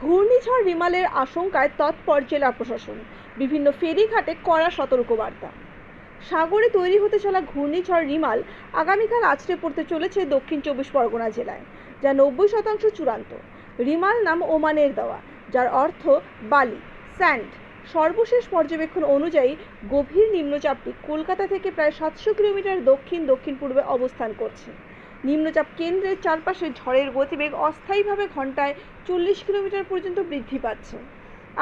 ঘূর্ণিঝড় রিমালের আশঙ্কায় তৎপর জেলা প্রশাসন, বিভিন্ন ফেরিঘাটে কড়া সতর্কবার্তা। সাগরে তৈরি হতে চলা ঘূর্ণিঝড় রিমাল আগামীকাল আছড়ে পড়তে চলেছে দক্ষিণ 24 পরগনা জেলায়, যা 90% চূড়ান্ত। রিমাল নাম ওমানের দেওয়া, যার অর্থ বালি, স্যান্ড। সর্বশেষ পর্যবেক্ষণ অনুযায়ী গভীর নিম্নচাপটি কলকাতা থেকে প্রায় 700 কিলোমিটার দক্ষিণ দক্ষিণ পূর্বে অবস্থান করছে। নিম্নচাপ কেন্দ্রের চারপাশে ঝড়ের গতিবেগ অস্থায়ীভাবে ঘন্টায় 40 কিলোমিটার পর্যন্ত বৃদ্ধি পাচ্ছে।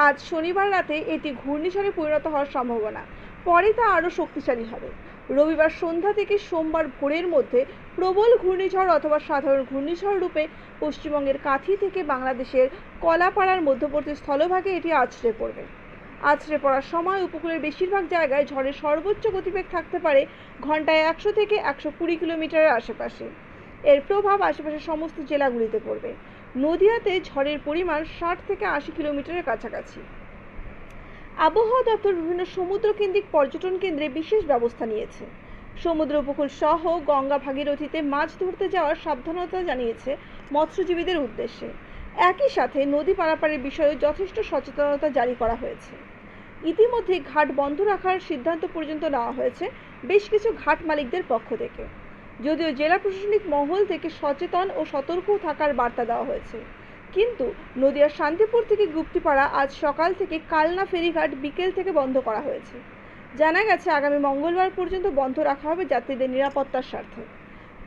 আজ শনিবার রাতে এটি ঘূর্ণিঝড়ে পরিণত হওয়ার সম্ভাবনা, পরে তা আরও শক্তিশালী হবে। রবিবার সন্ধ্যা থেকে সোমবার ভোরের মধ্যে প্রবল ঘূর্ণিঝড় অথবা সাধারণ ঘূর্ণিঝড় রূপে পশ্চিমবঙ্গের কাঁথি থেকে বাংলাদেশের কলাপাড়ার মধ্যবর্তী স্থলভাগে এটি আছড়ে পড়বে। আছড়ে পড়ার সময় উপকূলের বেশিরভাগ জায়গায় ঝড়ের সর্বোচ্চ গতিবেগ থাকতে পারে ঘন্টায় 100 থেকে 120 কিলোমিটারের আশেপাশে। এর প্রভাব আশেপাশের সমস্ত জেলাগুলিতে পড়বে। নদিয়াতে ঝড়ের পরিমাণ 60 থেকে 80 কিলোমিটারের কাছাকাছি। আবহাওয়া দপ্তর বিভিন্ন সমুদ্রকেন্দ্রিক পর্যটন কেন্দ্রে বিশেষ ব্যবস্থা নিয়েছে। সমুদ্র উপকূল সহ গঙ্গা ভাগীরথীতে মাছ ধরতে যাওয়ার সাবধানতা জানিয়েছে মৎস্যজীবীদের উদ্দেশ্যে। একই সাথে নদী পারাপারের বিষয়েও যথেষ্ট সচেতনতা জারি করা হয়েছে। ইতিমধ্যে ঘাট বন্ধ রাখার সিদ্ধান্ত পর্যন্ত নেওয়া হয়েছে বেশ কিছু ঘাট মালিকদের পক্ষ থেকে। যদিও জেলা প্রশাসনিক মহল থেকে সচেতন ও সতর্ক থাকার বার্তা দেওয়া হয়েছে, কিন্তু নদিয়ার শান্তিপুর থেকে গুপ্তিপাড়া আজ সকাল থেকে কালনা ফেরিঘাট বিকেল থেকে বন্ধ করা হয়েছে। জানা গেছে আগামী মঙ্গলবার পর্যন্ত বন্ধ রাখা হবে যাত্রীদের নিরাপত্তার স্বার্থে।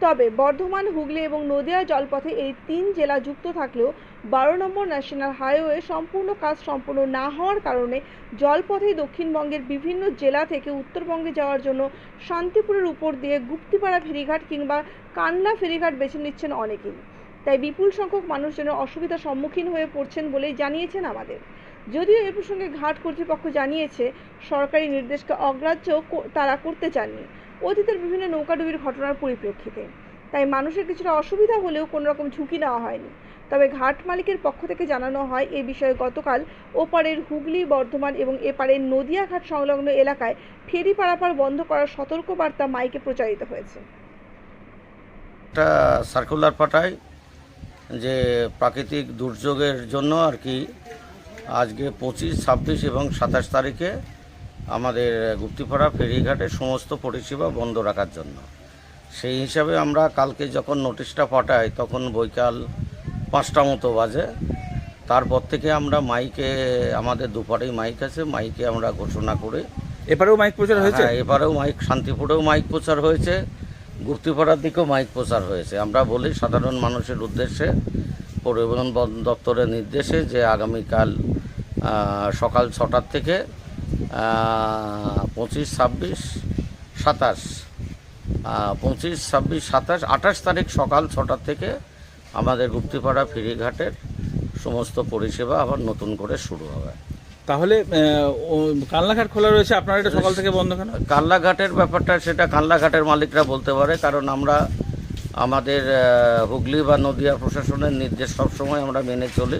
তবে বর্ধমান, হুগলি এবং নদিয়া জলপথে এই 3 জেলা যুক্ত থাকলেও 12 নম্বর ন্যাশনাল হাইওয়ে সম্পূর্ণ কাজ সম্পূর্ণ না হওয়ার কারণে জলপথে দক্ষিণবঙ্গের বিভিন্ন জেলা থেকে উত্তরবঙ্গে যাওয়ার জন্য শান্তিপুরের উপর দিয়ে গুপ্তিপাড়া ফেরিঘাট কিংবা কানলা ফেরিঘাট বেছে নিচ্ছেন অনেকেই। তাই বিপুল সংখ্যক মানুষজনের অসুবিধার সম্মুখীন হয়ে পড়ছেন বলেই জানিয়েছেন আমাদের। যদিও এ প্রসঙ্গে ঘাট কর্তৃপক্ষ জানিয়েছে সরকারি নির্দেশকে অগ্রাহ্য তারা করতে চাননি অতীতের বিভিন্ন নৌকাডুবির ঘটনার পরিপ্রেক্ষিতে। তাই মানুষের কিছুটা অসুবিধা হলেও কোনো রকম ঝুঁকি নেওয়া হয়নি। তবে ঘাট মালিকের পক্ষ থেকে জানানো হয় এ বিষয়ে গতকাল ওপারের হুগলি, বর্ধমান এবং এপারের নদিয়া ঘাট সংলগ্ন এলাকায় ফেরি পারাপার বন্ধ করার সতর্কবার্তা মাইকে প্রচারিত হয়েছে। একটা সার্কুলার পাঠায় যে প্রাকৃতিক দুর্যোগের জন্য আর কি আজকে 25, 26 এবং 27 তারিখে আমাদের গুপ্তিপাড়া ফেরিঘাটে সমস্ত পরিষেবা বন্ধ রাখার জন্য। সেই হিসাবে আমরা কালকে যখন নোটিশটা পাঠাই তখন বৈকাল 5টা মতো বাজে। তারপর থেকে আমরা মাইকে, আমাদের দুপারেই মাইক আছে, মাইকে আমরা ঘোষণা করে এপারেও মাইক প্রচার হয়েছে। এপারেও মাইক, শান্তিপুরেও মাইক প্রচার হয়েছে, গুপ্তিপাড়ার দিকেও মাইক প্রচার হয়েছে। আমরা বলি সাধারণ মানুষের উদ্দেশ্যে পরিবহন দপ্তরের নির্দেশে যে আগামীকাল সকাল 6টার থেকে 25, 26, 27, 25, 26, 27, 28 তারিখ সকাল 6টার থেকে আমাদের গুপ্তিপাড়া ফেরিঘাটের সমস্ত পরিষেবা আবার নতুন করে শুরু হবে। তাহলে কালনাঘাট খোলা রয়েছে, আপনারা এটা সকাল থেকে বন্ধ কেন? কালনাঘাটের ব্যাপারটা সেটা কালনাঘাটের মালিকরা বলতে পারে, কারণ আমরা আমাদের হুগলি বা নদিয়া প্রশাসনের নির্দেশ সবসময় আমরা মেনে চলি।